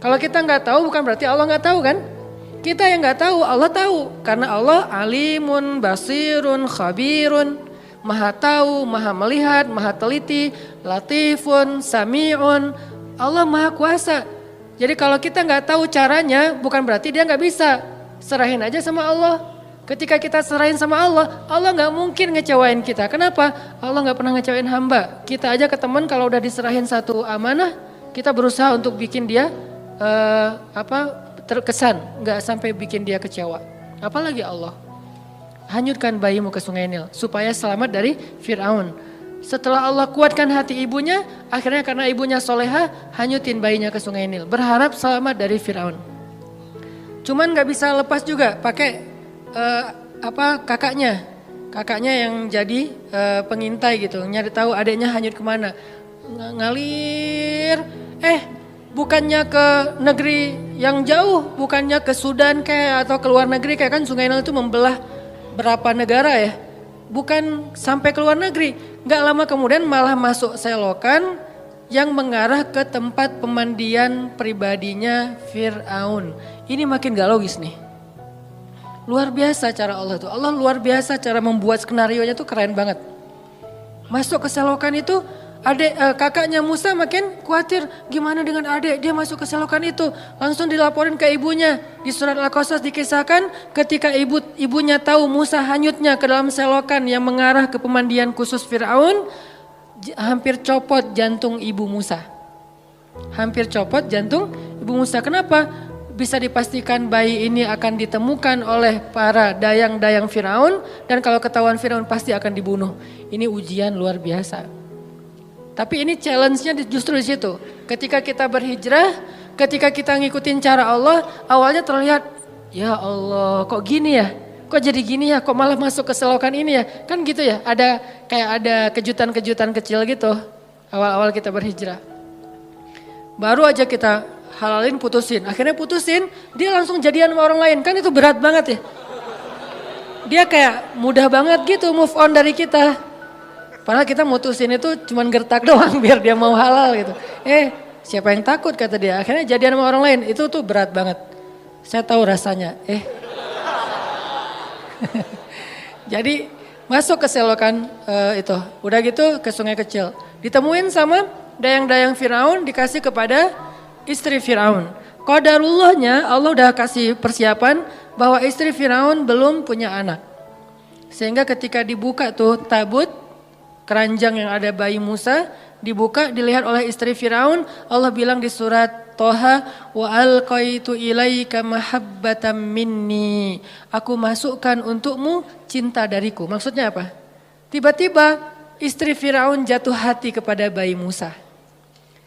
Kalau kita nggak tahu bukan berarti Allah nggak tahu kan? Kita yang nggak tahu, Allah tahu. Karena Allah alimun, basirun, khabirun. Maha tahu, maha melihat, maha teliti, latifun, sami'un. Allah maha kuasa. Jadi kalau kita nggak tahu caranya bukan berarti dia nggak bisa. Serahin aja sama Allah. Ketika kita serahin sama Allah, Allah nggak mungkin ngecewain kita. Kenapa? Allah nggak pernah ngecewain hamba. Kita aja ke teman kalau udah diserahin satu amanah, kita berusaha untuk bikin dia terkesan, nggak sampai bikin dia kecewa. Apalagi Allah. Hanyutkan bayimu ke sungai Nil supaya selamat dari Fir'aun. Setelah Allah kuatkan hati ibunya, akhirnya karena ibunya soleha, hanyutin bayinya ke sungai Nil. Berharap selamat dari Fir'aun. Cuman nggak bisa lepas juga pakai kakaknya yang jadi pengintai gitu, nyari tahu adiknya hanyut kemana. Ngalir, bukannya ke negeri yang jauh, bukannya ke Sudan kayak atau ke luar negeri kayak kan Sungai Nil itu membelah berapa negara ya. Bukan sampai ke luar negeri, gak lama kemudian malah masuk selokan yang mengarah ke tempat pemandian pribadinya Fir'aun. Ini makin gak logis nih. Luar biasa cara Allah tuh. Allah luar biasa cara membuat skenarionya tuh keren banget. Masuk ke selokan itu, kakaknya Musa makin khawatir gimana dengan adik. Dia masuk ke selokan itu, langsung dilaporin ke ibunya. Di surat Al-Qasas dikisahkan ketika ibunya tahu Musa hanyutnya ke dalam selokan yang mengarah ke pemandian khusus Fir'aun, hampir copot jantung ibu Musa. Hampir copot jantung ibu Musa. Kenapa? Bisa dipastikan bayi ini akan ditemukan oleh para dayang-dayang Fir'aun. Dan kalau ketahuan Fir'aun pasti akan dibunuh. Ini ujian luar biasa. Tapi ini challenge-nya justru di situ. Ketika kita berhijrah, ketika kita ngikutin cara Allah, awalnya terlihat, ya Allah kok gini ya? Kok jadi gini ya? Kok malah masuk ke selokan ini ya? Kan gitu ya, ada kejutan-kejutan kecil gitu. Awal-awal kita berhijrah. Baru aja kita halalin putusin, akhirnya putusin, dia langsung jadian sama orang lain, kan itu berat banget ya. Dia kayak mudah banget gitu move on dari kita. Padahal kita mutusin itu cuman gertak doang biar dia mau halal gitu. Siapa yang takut kata dia, akhirnya jadian sama orang lain, itu tuh berat banget. Saya tahu rasanya, Jadi masuk ke selokan itu, udah gitu ke sungai kecil. Ditemuin sama dayang-dayang Fir'aun, dikasih kepada istri Fir'aun. Qadarullahnya Allah udah kasih persiapan bahwa istri Fir'aun belum punya anak. Sehingga ketika dibuka tuh tabut, keranjang yang ada bayi Musa, dibuka dilihat oleh istri Fir'aun. Allah bilang di surat Toha, wa alqaitu ilaika mahabbatan minni. Aku masukkan untukmu cinta dariku. Maksudnya apa? Tiba-tiba istri Fir'aun jatuh hati kepada bayi Musa.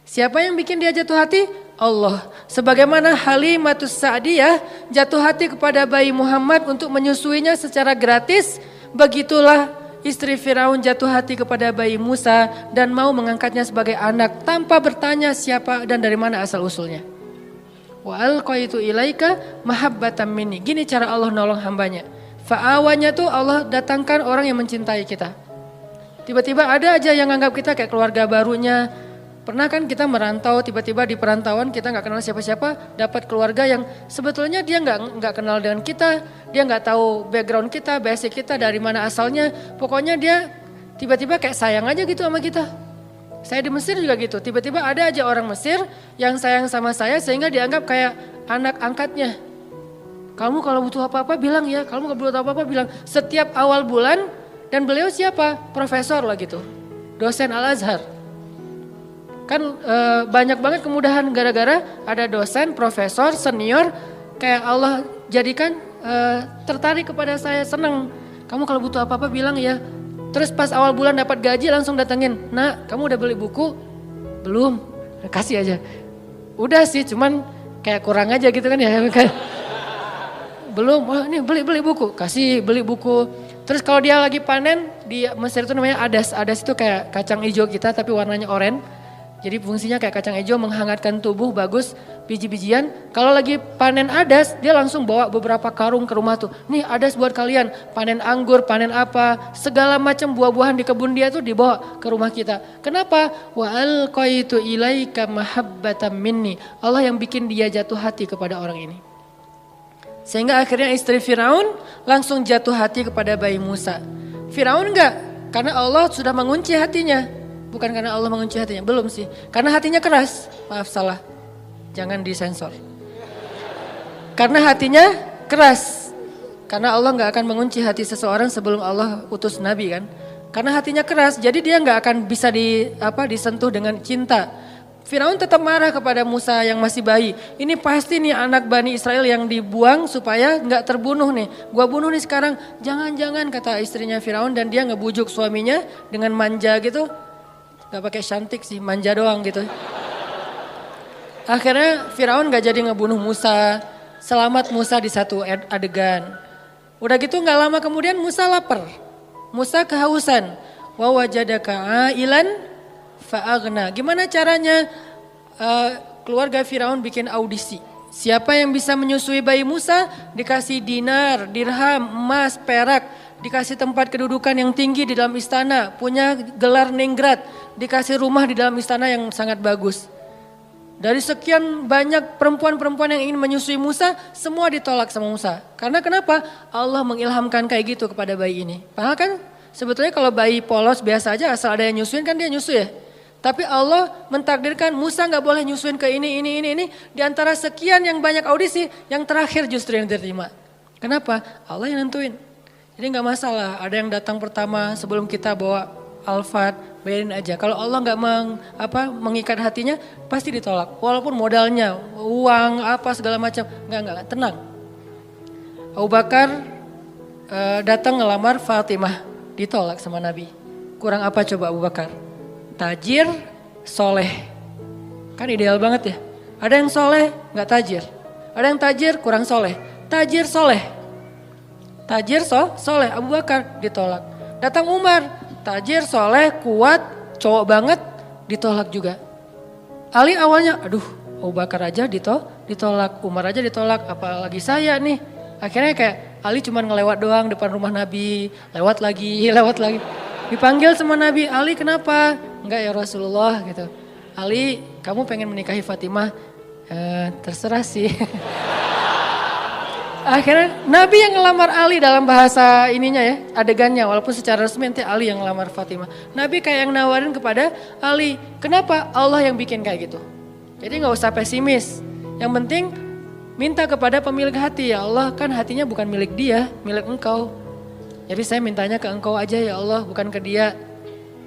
Siapa yang bikin dia jatuh hati? Allah. Sebagaimana Halimatus Sa'diyah jatuh hati kepada bayi Muhammad untuk menyusuinya secara gratis, begitulah istri Fir'aun jatuh hati kepada bayi Musa dan mau mengangkatnya sebagai anak tanpa bertanya siapa dan dari mana asal usulnya. Wa alqaitu ilaika mahabbatan minni. Gini cara Allah nolong hambanya. Fa'awanya tuh Allah datangkan orang yang mencintai kita. Tiba-tiba ada aja yang anggap kita kayak keluarga barunya. Pernah kan kita merantau, tiba-tiba di perantauan kita nggak kenal siapa-siapa, dapat keluarga yang sebetulnya dia nggak kenal dengan kita, dia nggak tahu background kita, basic kita dari mana asalnya, pokoknya dia tiba-tiba kayak sayang aja gitu sama kita. Saya di Mesir juga gitu, tiba-tiba ada aja orang Mesir yang sayang sama saya sehingga dianggap kayak anak angkatnya. Kamu kalau butuh apa-apa bilang ya, kamu kalau butuh apa-apa bilang. Setiap awal bulan, dan beliau siapa? Profesor lah gitu, dosen Al-Azhar. Kan banyak banget kemudahan gara-gara ada dosen, profesor, senior, kayak Allah jadikan tertarik kepada saya, senang. Kamu kalau butuh apa-apa bilang ya. Terus pas awal bulan dapat gaji langsung datengin, nak kamu udah beli buku? Belum, kasih aja. Udah sih cuman kayak kurang aja gitu kan ya. Belum, ini beli buku, kasih beli buku. Terus kalau dia lagi panen, di Mesir itu namanya adas. Adas itu kayak kacang hijau kita tapi warnanya oranye. Jadi fungsinya kayak kacang hijau menghangatkan tubuh, bagus. biji-bijian. Kalau lagi panen adas, dia langsung bawa beberapa karung ke rumah tuh. Nih adas buat kalian, panen anggur, panen apa, segala macam buah-buahan di kebun dia tuh dibawa ke rumah kita. Kenapa? Wa alqaitu ilaika mahabbatan minni. Allah yang bikin dia jatuh hati kepada orang ini. Sehingga akhirnya istri Firaun langsung jatuh hati kepada bayi Musa. Firaun enggak, karena Allah sudah mengunci hatinya. Bukan karena Allah mengunci hatinya, belum sih. Karena hatinya keras, maaf salah, jangan disensor. Karena hatinya keras. Karena Allah enggak akan mengunci hati seseorang sebelum Allah utus Nabi kan. Karena hatinya keras, jadi dia enggak akan bisa disentuh dengan cinta. Firaun tetap marah kepada Musa yang masih bayi. Ini pasti nih anak Bani Israel yang dibuang supaya nggak terbunuh nih. Gua bunuh nih sekarang. Jangan-jangan kata istrinya Firaun, dan dia ngebujuk suaminya dengan manja gitu. Gak pakai cantik sih, manja doang gitu. Akhirnya Firaun gak jadi ngebunuh Musa. Selamat Musa di satu adegan. Udah gitu gak lama kemudian Musa lapar. Musa kehausan. Wa wajadaka ailan fa'agna. Gimana caranya keluarga Firaun bikin audisi. Siapa yang bisa menyusui bayi Musa dikasih dinar, dirham, emas, perak. Dikasih tempat kedudukan yang tinggi di dalam istana. Punya gelar ningrat. Dikasih rumah di dalam istana yang sangat bagus. Dari sekian banyak perempuan-perempuan yang ingin menyusui Musa, semua ditolak sama Musa. Karena kenapa? Allah mengilhamkan kayak gitu kepada bayi ini. Padahal kan sebetulnya kalau bayi polos biasa aja asal ada yang nyusuin kan dia nyusui ya. Tapi Allah mentakdirkan Musa gak boleh nyusuin ke ini. Di antara sekian yang banyak audisi, yang terakhir justru yang diterima. Kenapa? Allah yang nentuin. Jadi gak masalah, ada yang datang pertama sebelum kita bawa Alphard, bayarin aja. Kalau Allah gak mengikat hatinya, pasti ditolak. Walaupun modalnya, uang, apa segala macam. Enggak, tenang. Abu Bakar datang ngelamar Fatimah, ditolak sama Nabi. Kurang apa coba Abu Bakar? Tajir, soleh. Kan ideal banget ya. Ada yang soleh, gak tajir. Ada yang tajir, kurang soleh. Tajir, soleh. Tajir, soleh. Abu Bakar ditolak. Datang Umar, tajir, soleh, kuat, cowok banget, ditolak juga. Ali awalnya, aduh Abu Bakar aja ditolak. Umar aja ditolak, apalagi saya nih. Akhirnya kayak Ali cuma ngelewat doang depan rumah Nabi. Lewat lagi. Dipanggil sama Nabi, Ali kenapa? Enggak ya Rasulullah gitu. Ali, kamu pengen menikahi Fatimah? Terserah sih. Akhirnya Nabi yang ngelamar Ali dalam bahasa ininya ya, adegannya. Walaupun secara resmi nanti Ali yang ngelamar Fatimah. Nabi kayak yang nawarin kepada Ali. Kenapa? Allah yang bikin kayak gitu. Jadi gak usah pesimis. Yang penting minta kepada pemilik hati. Ya Allah, kan hatinya bukan milik dia, milik engkau. Jadi saya mintanya ke engkau aja ya Allah, bukan ke dia.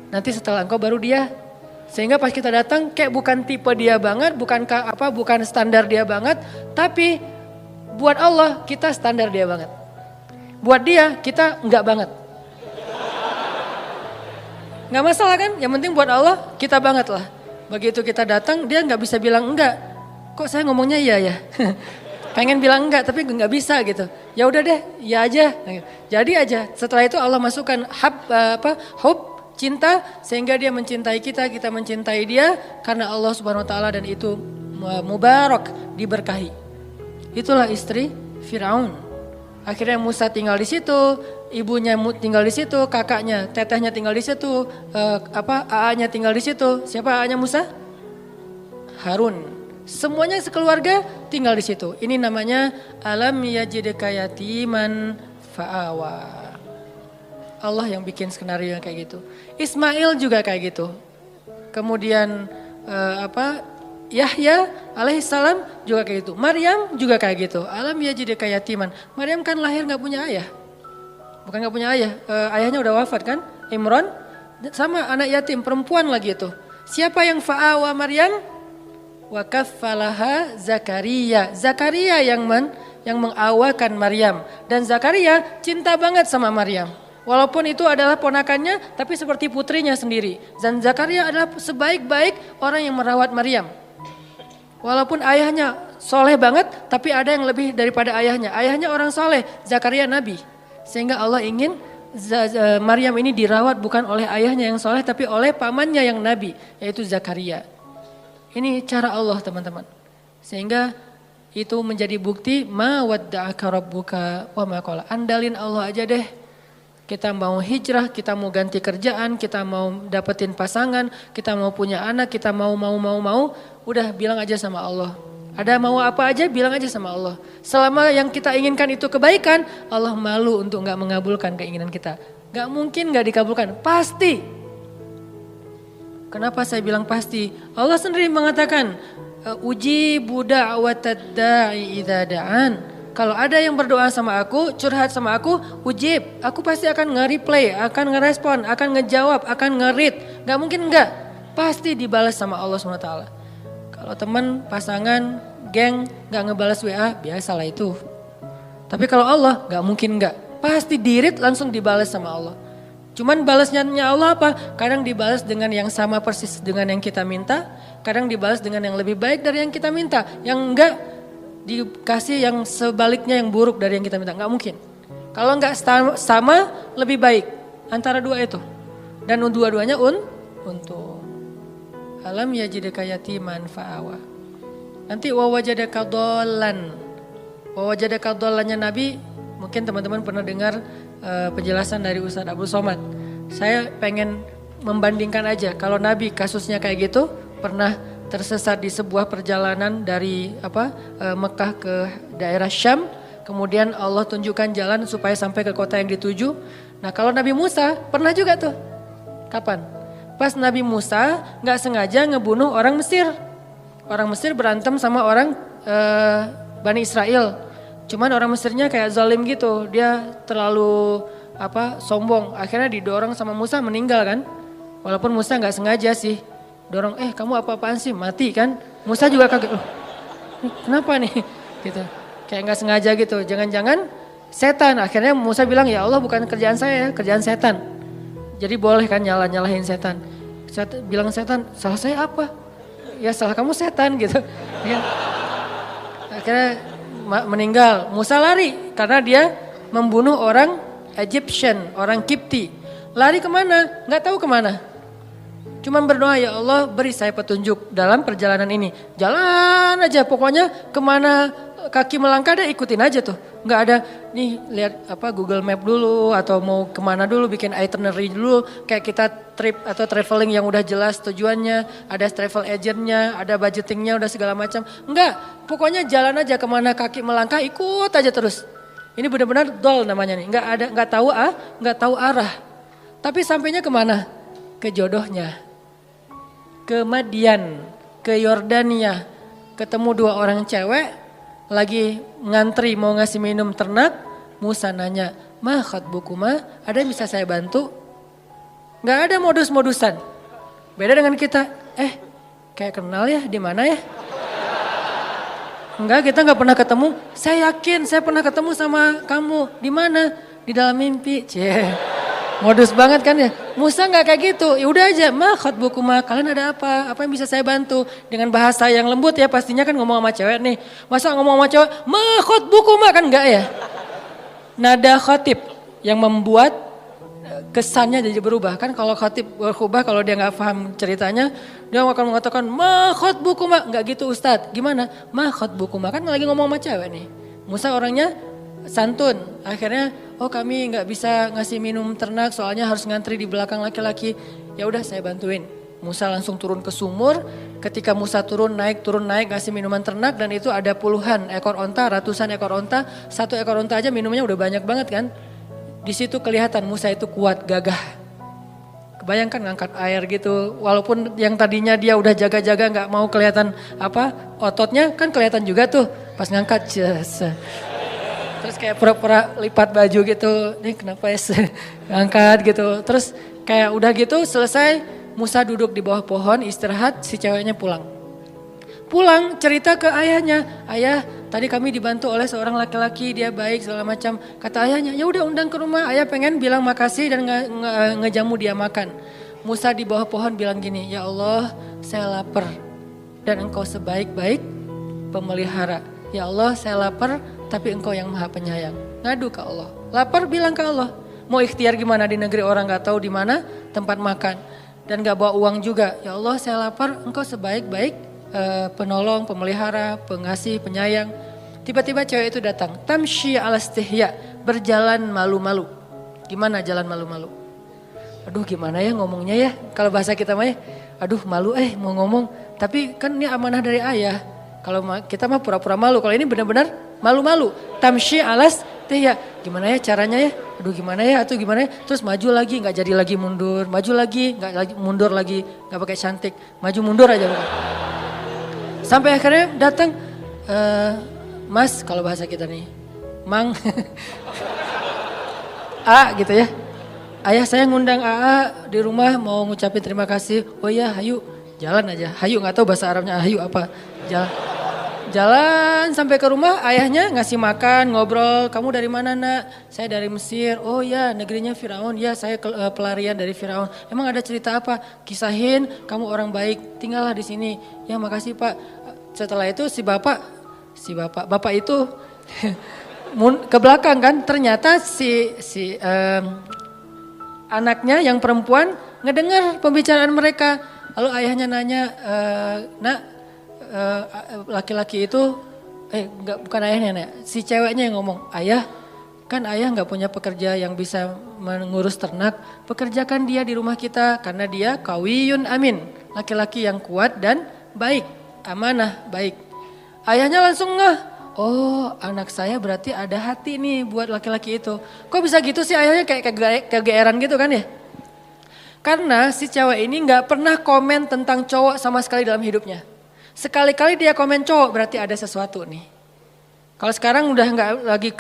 Nanti setelah engkau baru dia. Sehingga pas kita datang kayak bukan tipe dia banget, bukan standar dia banget, tapi buat Allah kita standar dia banget. Buat dia kita enggak banget. Enggak masalah kan? Yang penting buat Allah kita banget lah. Begitu kita datang dia enggak bisa bilang enggak. Kok saya ngomongnya iya ya? Pengen bilang enggak tapi enggak bisa gitu. Ya udah deh, ya aja. Jadi aja. Setelah itu Allah masukkan hub cinta sehingga dia mencintai kita mencintai dia karena Allah Subhanahu wa taala dan itu mubarak, diberkahi. Itulah istri Firaun. Akhirnya Musa tinggal di situ, ibunya tinggal di situ, kakaknya, tetehnya tinggal di situ, AA-nya tinggal di situ. Siapa AA-nya Musa? Harun. Semuanya sekeluarga tinggal di situ. Ini namanya alam yajidka yatiman fa'awa. Allah yang bikin skenario yang kayak gitu. Ismail juga kayak gitu. Kemudian Yahya alaihissalam juga kayak gitu. Maryam juga kayak gitu. Alam yajidka yatiman. Maryam kan lahir gak punya ayah. Bukan gak punya ayah. Ayahnya udah wafat kan. Imran sama anak yatim perempuan lagi itu. Siapa yang fa'awa Maryam? Wa kaffalaha Zakaria. Zakaria yang mengawakan Maryam. Dan Zakaria cinta banget sama Maryam. Walaupun itu adalah ponakannya, tapi seperti putrinya sendiri. Dan Zakaria adalah sebaik-baik orang yang merawat Maryam. Walaupun ayahnya soleh banget, tapi ada yang lebih daripada ayahnya. Ayahnya orang soleh, Zakaria nabi. Sehingga Allah ingin Maryam ini dirawat bukan oleh ayahnya yang soleh, tapi oleh pamannya yang nabi, yaitu Zakaria. Ini cara Allah teman-teman. Sehingga itu menjadi bukti ma wadda'aka rabbuka wa ma qala. Andalin Allah aja deh. Kita mau hijrah, kita mau ganti kerjaan, kita mau dapetin pasangan, kita mau punya anak, kita mau, udah bilang aja sama Allah. Ada mau apa aja bilang aja sama Allah. Selama yang kita inginkan itu kebaikan, Allah malu untuk gak mengabulkan keinginan kita. Gak mungkin gak dikabulkan, pasti. Kenapa saya bilang pasti? Allah sendiri mengatakan, uji budak da'watad da'i idza da'an. Kalau ada yang berdoa sama aku, curhat sama aku, ujib. Aku pasti akan nge-replay, akan ngerespon, akan ngejawab, akan nge-read. Gak mungkin enggak. Pasti dibalas sama Allah SWT. Kalau teman, pasangan, geng gak ngebalas WA, biasalah itu. Tapi kalau Allah gak mungkin enggak. Pasti di-read langsung dibalas sama Allah. Cuman balasnya Allah apa? Kadang dibalas dengan yang sama persis dengan yang kita minta. Kadang dibalas dengan yang lebih baik dari yang kita minta. Yang enggak dikasih yang sebaliknya yang buruk dari yang kita minta. Nggak mungkin. Kalau nggak sama lebih baik antara dua itu. Dan dua-duanya untuk. Alam yajidaka yatiman fa'awa. Nanti wawajadaka dhallan. Wawajadaka dhallannya Nabi, mungkin teman-teman pernah dengar penjelasan dari Ustaz Abdul Somad. Saya pengen membandingkan aja. Kalau Nabi kasusnya kayak gitu, pernah tersesat di sebuah perjalanan dari Mekah ke daerah Syam, kemudian Allah tunjukkan jalan supaya sampai ke kota yang dituju. Nah kalau Nabi Musa pernah juga tuh, kapan? Pas Nabi Musa nggak sengaja ngebunuh orang Mesir. Orang Mesir berantem sama orang Bani Israel. Cuman orang Mesirnya kayak zalim gitu, dia terlalu sombong. Akhirnya didorong sama Musa meninggal kan? Walaupun Musa nggak sengaja sih. Dorong, kamu apa-apaan sih, mati kan? Musa juga kaget, kenapa nih? Gitu, kayak nggak sengaja gitu. Jangan-jangan setan. Akhirnya Musa bilang, ya Allah bukan kerjaan saya, kerjaan setan. Jadi boleh kan nyalahin setan. Bilang setan, salah saya apa? Ya salah kamu setan gitu. Ya. Akhirnya meninggal. Musa lari karena dia membunuh orang Egyptian, orang Kipti. Lari kemana? Nggak tahu kemana. Cuman berdoa, ya Allah beri saya petunjuk dalam perjalanan ini. Jalan aja pokoknya kemana kaki melangkah deh ikutin aja tuh. Nggak ada nih lihat Google Map dulu atau mau kemana dulu bikin itinerary dulu. Kayak kita trip atau traveling yang udah jelas tujuannya. Ada travel agentnya, ada budgetingnya udah segala macam. Enggak, pokoknya jalan aja kemana kaki melangkah ikut aja terus. Ini benar-benar dol namanya nih. Nggak tahu arah. Tapi sampainya kemana? Ke jodohnya. Ke Madian, ke Yordania, ketemu dua orang cewek, lagi ngantri mau ngasih minum ternak, Musa nanya, ma khatbukuma, ada yang bisa saya bantu? Gak ada modus-modusan, beda dengan kita, kayak kenal ya, di mana ya? Enggak, kita gak pernah ketemu, saya yakin saya pernah ketemu sama kamu, di mana? Di dalam mimpi, modus banget kan ya. Musa nggak kayak gitu. Ya udah aja, ma khatbukuma, kalian ada apa? Apa yang bisa saya bantu? Dengan bahasa yang lembut ya, pastinya kan ngomong sama cewek nih. Masa ngomong sama cewek, ma khatbukuma, kan enggak ya? Nada khatib yang membuat kesannya jadi berubah. Kan kalau khatib berubah, kalau dia nggak paham ceritanya, dia akan mengatakan ma khatbukuma. Enggak gitu Ustadz. Gimana? Ma khatbukuma, kan lagi ngomong sama cewek nih. Musa orangnya santun, akhirnya kami nggak bisa ngasih minum ternak soalnya harus ngantri di belakang laki-laki. Ya udah saya bantuin. Musa langsung turun ke sumur. Ketika Musa turun naik ngasih minuman ternak dan itu ada puluhan ekor onta, ratusan ekor onta. Satu ekor onta aja minumnya udah banyak banget kan. Di situ kelihatan Musa itu kuat, gagah. Kebayangkan ngangkat air gitu, walaupun yang tadinya dia udah jaga-jaga nggak mau kelihatan ototnya kan kelihatan juga tuh pas ngangkat. Terus kayak pura-pura lipat baju gitu, nih kenapa ya ngangkat gitu. Terus kayak udah gitu selesai, Musa duduk di bawah pohon istirahat, si ceweknya pulang. Pulang cerita ke ayahnya, ayah tadi kami dibantu oleh seorang laki-laki, dia baik segala macam. Kata ayahnya, ya udah undang ke rumah, ayah pengen bilang makasih dan ngejamu dia makan. Musa di bawah pohon bilang gini, ya Allah saya lapar dan engkau sebaik-baik pemelihara. Ya Allah saya lapar tapi engkau yang maha penyayang. Ngadu ke Allah. Lapar bilang ke Allah. Mau ikhtiar gimana di negeri orang gak tahu di mana tempat makan. Dan gak bawa uang juga. Ya Allah saya lapar engkau sebaik-baik penolong, pemelihara, pengasih, penyayang. Tiba-tiba cewek itu datang, tamshi ala istihya, berjalan malu-malu. Gimana jalan malu-malu? Aduh gimana ya ngomongnya ya, kalau bahasa kita mah ya, aduh malu mau ngomong. Tapi kan ini amanah dari ayah. Kalau kita mah pura-pura malu, kalau ini benar-benar malu-malu. Tamshi alas teh ya, gimana ya caranya ya? Aduh gimana ya atau gimana ya? Terus maju lagi, nggak jadi lagi mundur, maju lagi, nggak lagi mundur lagi, nggak pakai cantik, maju mundur aja. Sampai akhirnya datang, Mas kalau bahasa kita nih, Mang, A gitu ya. Ayah saya ngundang AA di rumah mau ngucapin terima kasih. Oh iya, hayu. Jalan aja. Hayu nggak tahu bahasa Arabnya hayu apa. Jalan sampai ke rumah, ayahnya ngasih makan, ngobrol. Kamu dari mana nak? Saya dari Mesir. Oh ya, negerinya Firaun. Ya, saya pelarian dari Firaun. Emang ada cerita apa? Kisahin, kamu orang baik, tinggallah di sini. Ya, makasih Pak. Setelah itu bapak itu ke belakang kan, ternyata anaknya yang perempuan ngedengar pembicaraan mereka. Lalu ayahnya nanya, nak laki-laki itu, bukan ayahnya, nak, si ceweknya yang ngomong, ayah kan ayah nggak punya pekerja yang bisa mengurus ternak, pekerjakan dia di rumah kita karena dia qawiyun amin, laki-laki yang kuat dan baik, amanah, baik. Ayahnya langsung oh anak saya berarti ada hati nih buat laki-laki itu. Kok bisa gitu sih ayahnya kayak kegeeran gitu kan ya? Karena si cewek ini nggak pernah komen tentang cowok sama sekali dalam hidupnya. Sekali-kali dia komen cowok berarti ada sesuatu nih. Kalau sekarang udah nggak lagi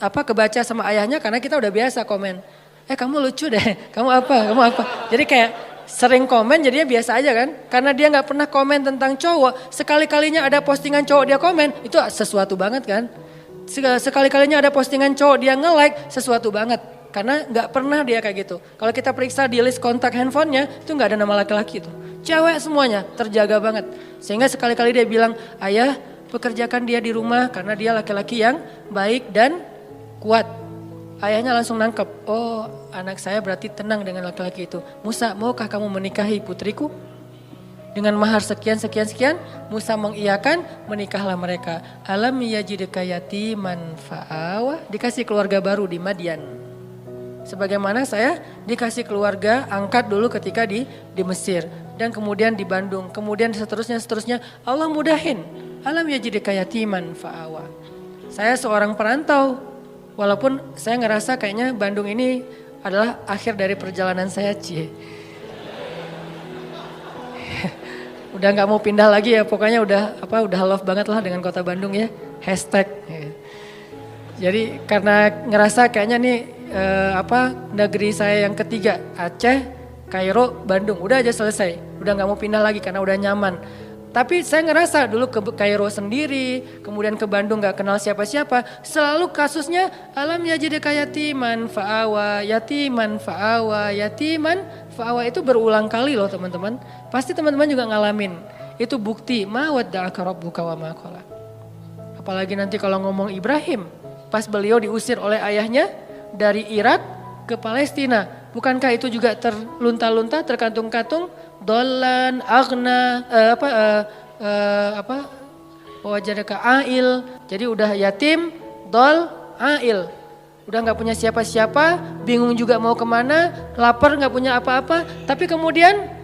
kebaca sama ayahnya karena kita udah biasa komen. Kamu lucu deh, kamu apa? Jadi kayak sering komen jadinya biasa aja kan. Karena dia nggak pernah komen tentang cowok. Sekali-kalinya ada postingan cowok dia komen, itu sesuatu banget kan. Sekali-kalinya ada postingan cowok dia nge-like, sesuatu banget. Karena nggak pernah dia kayak gitu. Kalau kita periksa di list kontak handphonenya itu nggak ada nama laki-laki itu. Cewek semuanya terjaga banget. Sehingga sekali-kali dia bilang, ayah pekerjakan dia di rumah karena dia laki-laki yang baik dan kuat. Ayahnya langsung nangkep, oh anak saya berarti tenang dengan laki-laki itu. Musa, maukah kamu menikahi putriku? Dengan mahar sekian. Musa mengiyakan, menikahlah mereka. Alam yajidka yatiman fa'awa, dikasih keluarga baru di Madian. Sebagaimana saya dikasih keluarga angkat dulu ketika di Mesir. Dan kemudian di Bandung. Kemudian seterusnya Allah mudahin. Alam yajidka yatiman fa'awa. Saya seorang perantau. Walaupun saya ngerasa kayaknya Bandung ini adalah akhir dari perjalanan saya. Udah gak mau pindah lagi ya. Pokoknya udah love banget lah dengan kota Bandung ya. Hashtag. Jadi karena ngerasa kayaknya nih negeri saya yang ketiga, Aceh, Kairo, Bandung, udah aja selesai, udah nggak mau pindah lagi karena udah nyaman. Tapi saya ngerasa dulu ke Kairo sendiri, kemudian ke Bandung nggak kenal siapa-siapa, selalu kasusnya alam yajidka yatiman fa'awa, yatiman fa'awa itu berulang kali loh teman-teman. Pasti teman-teman juga ngalamin. Itu bukti ma wadda'aka rabbuka wa ma qala. Apalagi nanti kalau ngomong Ibrahim, pas beliau diusir oleh ayahnya dari Irak ke Palestina. Bukankah itu juga terlunta-lunta, terkantung-kantung, dolan, agna, wajadaka ail. Jadi udah yatim, dol, ail. Udah gak punya siapa-siapa, bingung juga mau kemana, lapar gak punya apa-apa. Tapi kemudian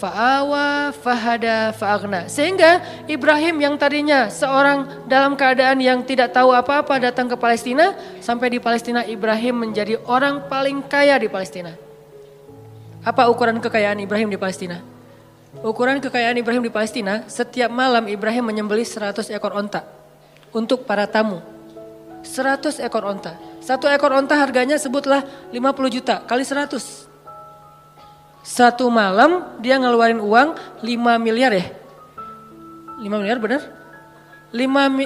fa'awa, fahada, fa'agna. Sehingga Ibrahim yang tadinya seorang dalam keadaan yang tidak tahu apa-apa datang ke Palestina. Sampai di Palestina Ibrahim menjadi orang paling kaya di Palestina. Apa ukuran kekayaan Ibrahim di Palestina? Ukuran kekayaan Ibrahim di Palestina, setiap malam Ibrahim menyembelih 100 ekor onta untuk para tamu. 100 ekor onta. Satu ekor onta harganya sebutlah 50 juta kali 100. Satu malam dia ngeluarin uang 5 miliar ya? 5 miliar benar? 5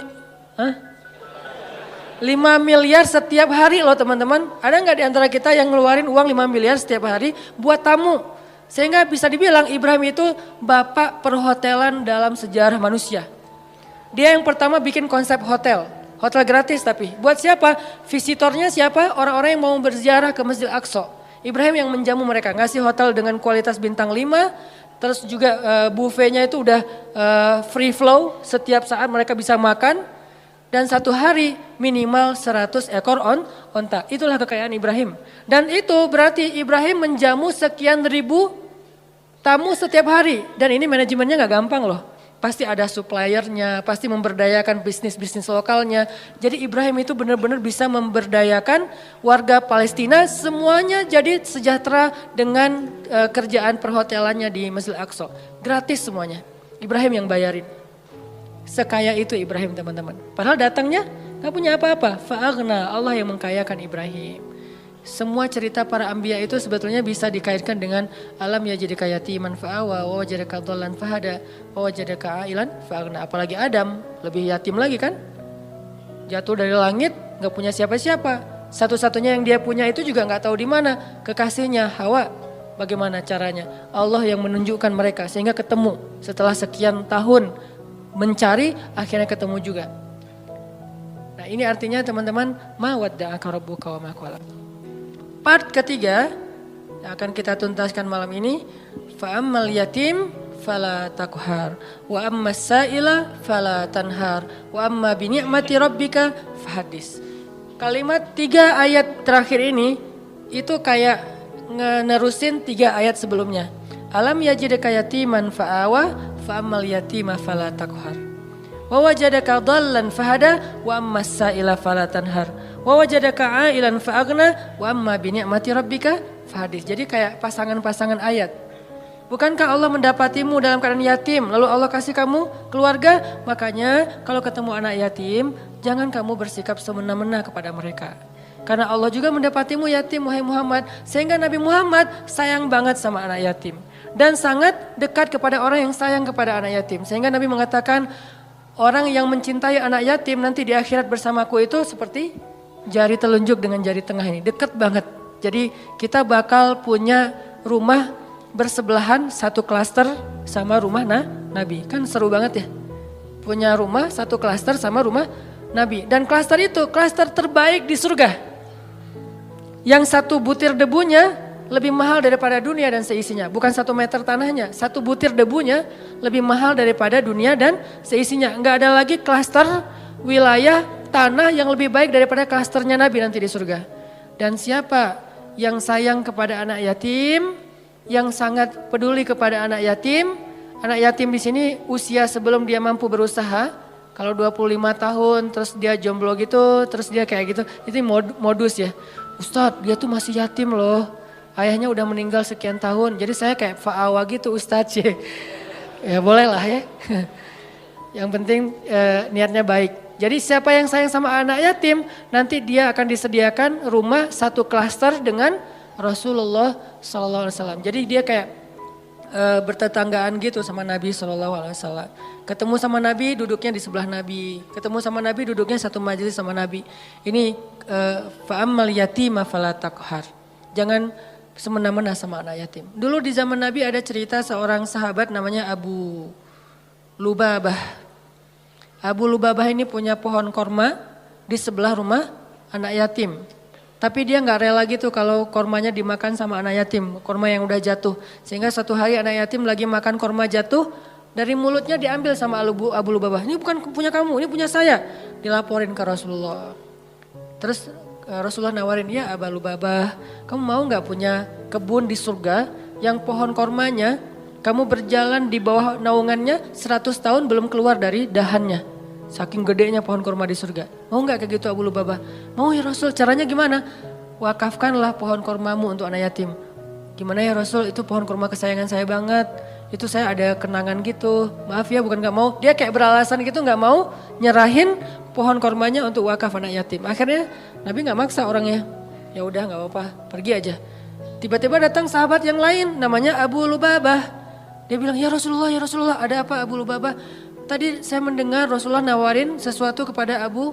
miliar setiap hari loh teman-teman. Ada nggak di antara kita yang ngeluarin uang 5 miliar setiap hari buat tamu? Sehingga bisa dibilang Ibrahim itu bapak perhotelan dalam sejarah manusia. Dia yang pertama bikin konsep hotel. Hotel gratis tapi. Buat siapa? Visitornya siapa? Orang-orang yang mau berziarah ke Masjid Aqsa. Ibrahim yang menjamu mereka, ngasih hotel dengan kualitas bintang 5, Terus juga buffetnya itu udah free flow, setiap saat mereka bisa makan. Dan satu hari minimal 100 ekor onta. Itulah kekayaan Ibrahim. Dan itu berarti Ibrahim menjamu sekian ribu tamu setiap hari. Dan ini manajemennya gak gampang loh. Pasti ada suppliernya, pasti memberdayakan bisnis-bisnis lokalnya. Jadi Ibrahim itu benar-benar bisa memberdayakan warga Palestina, semuanya jadi sejahtera dengan kerjaan perhotelannya di Masjidil Aqsa. Gratis semuanya, Ibrahim yang bayarin. Sekaya itu Ibrahim teman-teman. Padahal datangnya gak punya apa-apa. Fa'aghna, Allah yang mengkayakan Ibrahim. Semua cerita para anbiya itu sebetulnya bisa dikaitkan dengan alam yajidka yatiman fa'awa wa wajadaka dhallan fahada wa wajadaka ailan fa'aghna. Apalagi Adam, lebih yatim lagi kan? Jatuh dari langit, gak punya siapa-siapa. Satu-satunya yang dia punya itu juga gak tahu di mana. Kekasihnya Hawa. Bagaimana caranya? Allah yang menunjukkan mereka sehingga ketemu setelah sekian tahun mencari, akhirnya ketemu juga. Nah ini artinya teman-teman, ma wadda'aka rabbuka wa ma qala. Part ketiga yang akan kita tuntaskan malam ini, fa'ammal yatim fala taqhar wa ammas sa'ila fala tanhar wa amma bi ni'mati rabbika fahaddis. Kalimat 3 ayat terakhir ini itu kayak nerusin 3 ayat sebelumnya. Alam yajidka yatiman fa'awa fa'ammal yatima fala taqhar wa wajadaka dhallan fahada wa ammas sa'ila fala tanhar wa wajadaka ailan fa'aghna wa amma bi ni'mati rabbika fahadis. Jadi kayak pasangan-pasangan ayat. Bukankah Allah mendapatimu dalam keadaan yatim lalu Allah kasih kamu keluarga? Makanya kalau ketemu anak yatim jangan kamu bersikap semena-mena kepada mereka. Karena Allah juga mendapatimu yatim wahai Muhammad, sehingga Nabi Muhammad sayang banget sama anak yatim dan sangat dekat kepada orang yang sayang kepada anak yatim. Sehingga Nabi mengatakan orang yang mencintai anak yatim nanti di akhirat bersamaku itu seperti jari telunjuk dengan jari tengah ini, deket banget. Jadi kita bakal punya rumah bersebelahan, satu klaster sama rumah Nabi. Kan seru banget ya. Punya rumah satu klaster sama rumah Nabi. Dan klaster itu klaster terbaik di surga. Yang satu butir debunya lebih mahal daripada dunia dan seisinya. Bukan 1 meter tanahnya, satu butir debunya lebih mahal daripada dunia dan seisinya. Enggak ada lagi klaster wilayah tanah yang lebih baik daripada klasternya Nabi nanti di surga. Dan siapa yang sayang kepada anak yatim, yang sangat peduli kepada anak yatim di sini usia sebelum dia mampu berusaha. Kalau 25 tahun terus dia jomblo gitu, terus dia kayak gitu, itu modus ya. Ustadz dia tuh masih yatim loh, ayahnya udah meninggal sekian tahun, jadi saya kayak fa'awa gitu Ustadz ya. Ya boleh lah ya, yang penting niatnya baik. Jadi siapa yang sayang sama anak yatim, nanti dia akan disediakan rumah satu klaster dengan Rasulullah SAW. Jadi dia kayak bertetanggaan gitu sama Nabi SAW. Ketemu sama Nabi, duduknya di sebelah Nabi. Ketemu sama Nabi, duduknya satu majelis sama Nabi. Ini fa'ammal yatima fala taqhar. Jangan semena-mena sama anak yatim. Dulu di zaman Nabi ada cerita seorang sahabat namanya Abu Lubabah. Abu Lubabah ini punya pohon korma di sebelah rumah anak yatim. Tapi dia gak rela gitu kalau kormanya dimakan sama anak yatim, korma yang udah jatuh. Sehingga suatu hari anak yatim lagi makan korma jatuh, dari mulutnya diambil sama Abu Lubabah. Ini bukan punya kamu, ini punya saya. Dilaporin ke Rasulullah. Terus Rasulullah nawarin, ya Abu Lubabah, kamu mau gak punya kebun di surga yang pohon kormanya kamu berjalan di bawah naungannya 100 tahun belum keluar dari dahannya. Saking gedenya pohon kurma di surga. Mau gak kayak gitu Abu Lubabah? Mau ya Rasul, caranya gimana? Wakafkanlah pohon kurmamu untuk anak yatim. Gimana ya Rasul, itu pohon kurma kesayangan saya banget. Itu saya ada kenangan gitu. Maaf ya bukan gak mau. Dia kayak beralasan gitu gak mau nyerahin pohon kurmanya untuk wakaf anak yatim. Akhirnya Nabi gak maksa orangnya. Ya udah gak apa-apa, pergi aja. Tiba-tiba datang sahabat yang lain namanya Abu Lubabah. Dia bilang, ya Rasulullah, ada apa Abu Lubabah? Tadi saya mendengar Rasulullah nawarin sesuatu kepada Abu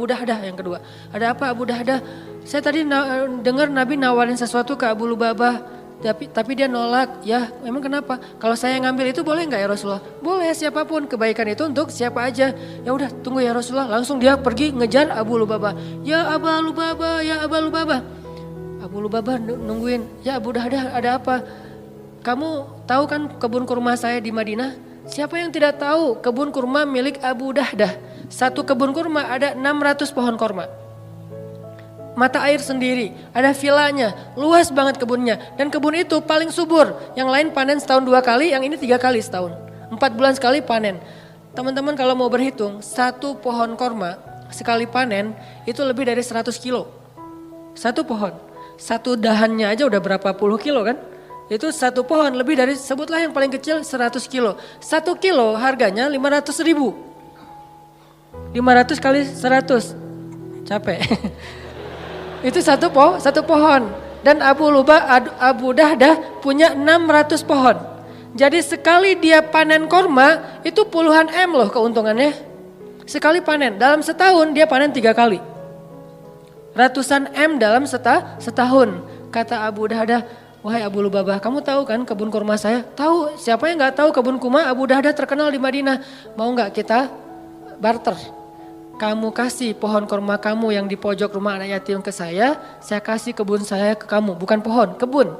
Dahdah yang kedua. Ada apa Abu Dahdah? Saya tadi dengar Nabi nawarin sesuatu ke Abu Lubabah, tapi dia nolak. Ya, memang kenapa? Kalau saya ngambil itu boleh nggak ya Rasulullah? Boleh, siapapun, kebaikan itu untuk siapa aja. Ya udah, tunggu ya Rasulullah. Langsung dia pergi ngejar Abu Lubabah. Ya Abu Lubabah, ya Abu Lubabah. Abu Lubabah nungguin, ya Abu Dahdah ada apa? Kamu tahu kan kebun kurma saya di Madinah? Siapa yang tidak tahu kebun kurma milik Abu Dahdah? Satu kebun kurma ada 600 pohon kurma. Mata air sendiri, ada vilanya, luas banget kebunnya. Dan kebun itu paling subur, yang lain panen setahun 2 kali, yang ini 3 kali setahun. 4 bulan sekali panen. Teman-teman kalau mau berhitung, satu pohon kurma sekali panen itu lebih dari 100 kilo. Satu pohon, satu dahannya aja udah berapa puluh kilo kan? Itu satu pohon lebih dari, sebutlah yang paling kecil 100 kilo. 1 kilo harganya 500 ribu. 500 kali 100, capek. Itu satu pohon. Dan Abu Dahdah punya 600 pohon. Jadi sekali dia panen korma itu puluhan M loh keuntungannya. Sekali panen, dalam setahun dia panen 3 kali. Ratusan M dalam setahun. Kata Abu Dahdah, wahai Abu Lubabah, kamu tahu kan kebun kurma saya? Tahu, siapa yang gak tahu kebun kurma Abu Dahdah terkenal di Madinah. Mau gak kita barter? Kamu kasih pohon kurma kamu yang di pojok rumah anak yatim ke saya kasih kebun saya ke kamu. Bukan pohon, kebun.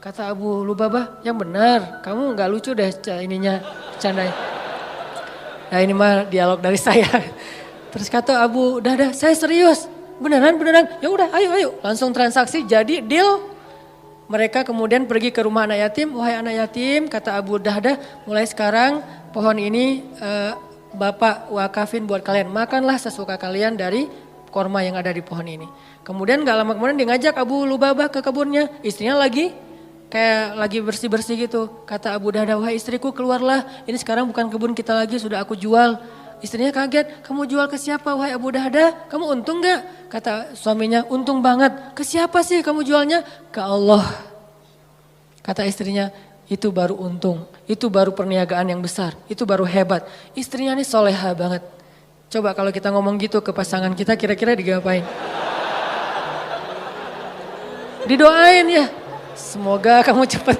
Kata Abu Lubabah, yang benar, kamu gak lucu deh ininya, candanya. Nah ini mah dialog dari saya. Terus kata Abu Dahdah, saya serius, beneran. Ya udah, ayo, langsung transaksi, jadi deal. Mereka kemudian pergi ke rumah anak yatim, wahai anak yatim, kata Abu Dahdah, mulai sekarang pohon ini Bapak wakafin buat kalian, makanlah sesuka kalian dari korma yang ada di pohon ini. Kemudian gak lama kemudian dia ngajak Abu Lubabah ke kebunnya, istrinya lagi bersih-bersih gitu. Kata Abu Dahdah, wahai istriku keluarlah, ini sekarang bukan kebun kita lagi, sudah aku jual. Istrinya kaget, kamu jual ke siapa wahai Abu Dahdah? Kamu untung gak? Kata suaminya, untung banget. Ke siapa sih kamu jualnya? Ke Allah. Kata istrinya, itu baru untung, itu baru perniagaan yang besar, itu baru hebat. Istrinya ini soleha banget. Coba kalau kita ngomong gitu ke pasangan kita, kira-kira digapain? Didoain ya, semoga kamu cepat.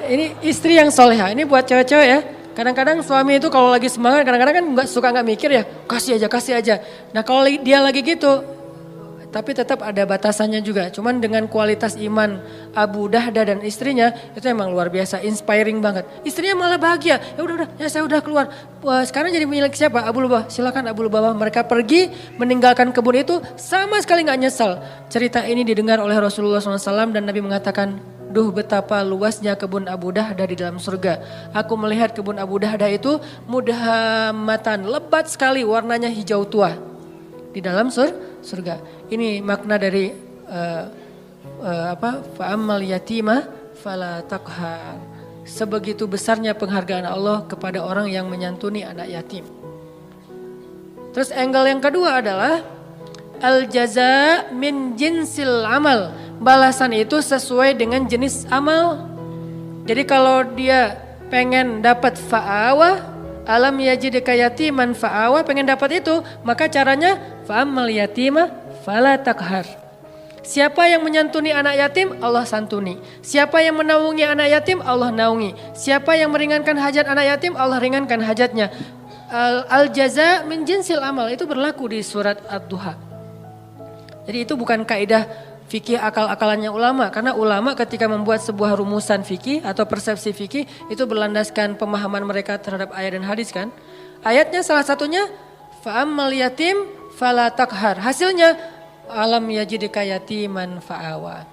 Ini istri yang soleha, ini buat cewek-cewek ya. Kadang-kadang suami itu kalau lagi semangat, kadang-kadang kan suka gak mikir ya, kasih aja. Nah kalau dia lagi gitu, tapi tetap ada batasannya juga. Cuman dengan kualitas iman Abu Dahdah dan istrinya itu emang luar biasa, inspiring banget. Istrinya malah bahagia. Ya saya udah keluar. Wah, sekarang jadi milik siapa? Abu Lubabah. Silakan Abu Lubabah. Mereka pergi meninggalkan kebun itu sama sekali nggak nyesal. Cerita ini didengar oleh Rasulullah SAW dan Nabi mengatakan, duh betapa luasnya kebun Abu Dahdah di dalam surga. Aku melihat kebun Abu Dahdah itu mudhammatan, lebat sekali, warnanya hijau tua di dalam surga. Ini makna dari fa'ammal yatima fala taqhar. Sebegitu besarnya penghargaan Allah kepada orang yang menyantuni anak yatim. Terus angle yang kedua adalah al jaza min jinsil amal. Balasan itu sesuai dengan jenis amal. Jadi kalau dia pengen dapat fa'awa, alam yajidka yatiman fa'awa, pengen dapat itu, maka caranya fa'ammal yatima fala taqhar. Siapa yang menyantuni anak yatim, Allah santuni. Siapa yang menaungi anak yatim, Allah naungi. Siapa yang meringankan hajat anak yatim, Allah ringankan hajatnya. Al jaza min jinsil amal, itu berlaku di surat Ad-Duha. Jadi itu bukan kaidah fikih akal-akalannya ulama. Karena ulama ketika membuat sebuah rumusan fikih atau persepsi fikih, itu berlandaskan pemahaman mereka terhadap ayat dan hadis kan. Ayatnya salah satunya, fa'ammal yatim fala taqhar. Hasilnya, alam yajidka yatiman fa'awa.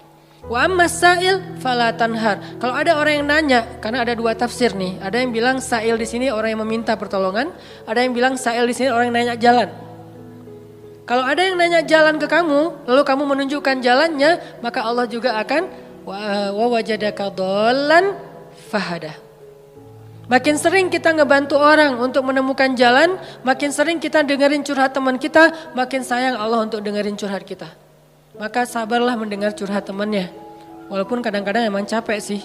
Wa ammas sa'il fala tanhar. Kalau ada orang yang nanya, karena ada 2 tafsir nih. Ada yang bilang sa'il di sini orang yang meminta pertolongan, ada yang bilang sa'il di sini orang yang nanya jalan. Kalau ada yang nanya jalan ke kamu, lalu kamu menunjukkan jalannya, maka Allah juga akan wa wajadaka dhallan fahada. Makin sering kita ngebantu orang untuk menemukan jalan, makin sering kita dengerin curhat teman kita, makin sayang Allah untuk dengerin curhat kita. Maka sabarlah mendengar curhat temannya. Walaupun kadang-kadang emang capek sih,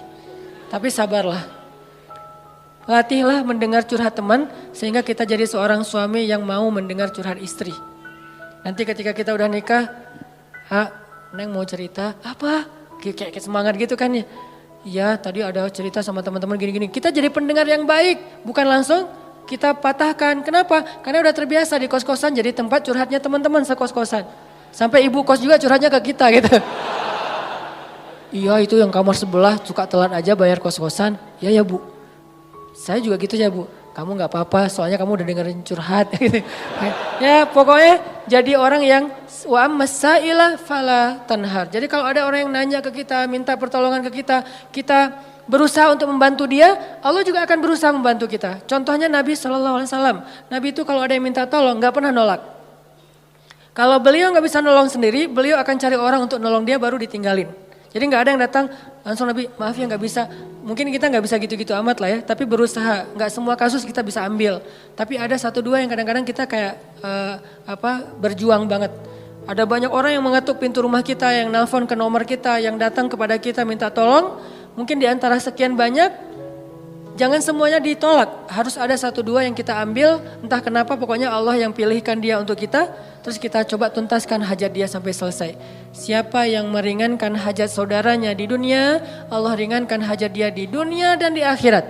tapi sabarlah. Latihlah mendengar curhat teman sehingga kita jadi seorang suami yang mau mendengar curhat istri. Nanti ketika kita udah nikah, Neng mau cerita, apa? Kayak semangat gitu kan ya. Iya tadi ada cerita sama teman-teman gini-gini. Kita jadi pendengar yang baik, bukan langsung kita patahkan. Kenapa? Karena udah terbiasa di kos-kosan jadi tempat curhatnya teman-teman sekos-kosan. Sampai ibu kos juga curhatnya ke kita gitu. Iya itu yang kamar sebelah suka telat aja bayar kos-kosan. Ya ya bu, saya juga gitu ya bu. Kamu gak apa-apa soalnya kamu udah dengerin curhat. Gitu. Ya pokoknya jadi orang yang wa masaila fala tanhar. Jadi kalau ada orang yang nanya ke kita, minta pertolongan ke kita berusaha untuk membantu dia, Allah juga akan berusaha membantu kita. Contohnya Nabi SAW. Nabi itu kalau ada yang minta tolong gak pernah nolak. Kalau beliau gak bisa nolong sendiri, beliau akan cari orang untuk nolong dia baru ditinggalin. Jadi gak ada yang datang langsung Nabi, maaf ya gak bisa. Mungkin kita gak bisa gitu-gitu amat lah ya, tapi berusaha. Gak semua kasus kita bisa ambil. Tapi ada satu dua yang kadang-kadang kita kayak berjuang banget. Ada banyak orang yang mengetuk pintu rumah kita, yang nelpon ke nomor kita, yang datang kepada kita minta tolong. Mungkin di antara sekian banyak, jangan semuanya ditolak. Harus ada satu dua yang kita ambil, entah kenapa pokoknya Allah yang pilihkan dia untuk kita. Terus kita coba tuntaskan hajat dia sampai selesai. Siapa yang meringankan hajat saudaranya di dunia, Allah ringankan hajat dia di dunia dan di akhirat.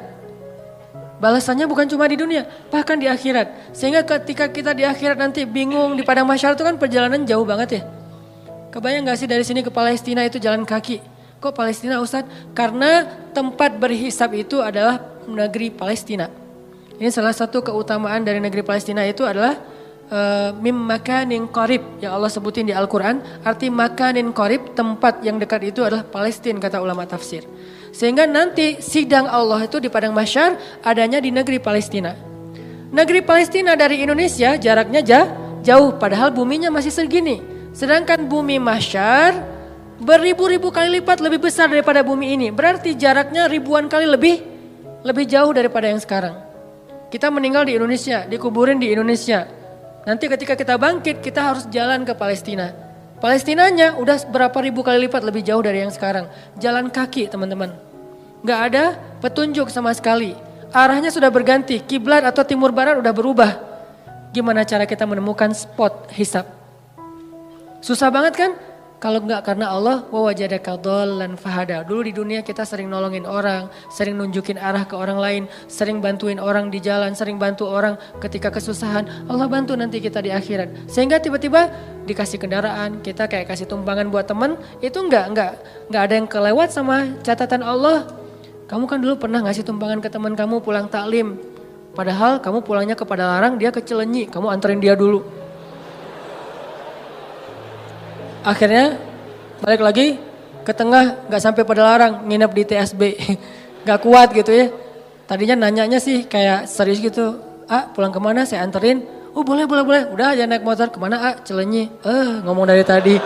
Balasannya bukan cuma di dunia, bahkan di akhirat. Sehingga ketika kita di akhirat nanti bingung di padang mahsyar itu kan perjalanan jauh banget ya. Kebayang gak sih dari sini ke Palestina itu jalan kaki? Kok Palestina Ustadz? Karena tempat berhisab itu adalah negeri Palestina. Ini salah satu keutamaan dari negeri Palestina itu adalah mim makanin qarib yang Allah sebutin di Al-Quran. Arti makanin qarib, tempat yang dekat itu adalah Palestina kata ulama tafsir. Sehingga nanti sidang Allah itu di padang mahsyar adanya di negeri Palestina. Negeri Palestina dari Indonesia jaraknya jauh padahal buminya masih segini. Sedangkan bumi mahsyar beribu-ribu kali lipat lebih besar daripada bumi ini. Berarti jaraknya ribuan kali lebih jauh daripada yang sekarang. Kita meninggal di Indonesia, dikuburin di Indonesia. Nanti ketika kita bangkit, kita harus jalan ke Palestina. Palestinanya udah berapa ribu kali lipat lebih jauh dari yang sekarang. Jalan kaki teman-teman. Gak ada petunjuk sama sekali. Arahnya sudah berganti, kiblat atau timur barat udah berubah. Gimana cara kita menemukan spot hisab? Susah banget kan? Kalau enggak karena Allah, wa wajadaka dhallan fahada. Dulu di dunia kita sering nolongin orang, sering nunjukin arah ke orang lain, sering bantuin orang di jalan, sering bantu orang ketika kesusahan. Allah bantu nanti kita di akhirat. Sehingga tiba-tiba dikasih kendaraan, kita kayak kasih tumpangan buat teman, itu enggak ada yang kelewat sama catatan Allah. Kamu kan dulu pernah ngasih tumpangan ke teman kamu pulang taklim. Padahal kamu pulangnya ke Padalarang, dia ke Cilenyi, kamu anterin dia dulu. Akhirnya balik lagi ke tengah gak sampai Padalarang, nginep di TSB. Gak kuat gitu ya. Tadinya nanyanya sih kayak serius gitu. Pulang kemana saya anterin. Oh boleh. Udah aja naik motor kemana Cilenyi. Ngomong dari tadi.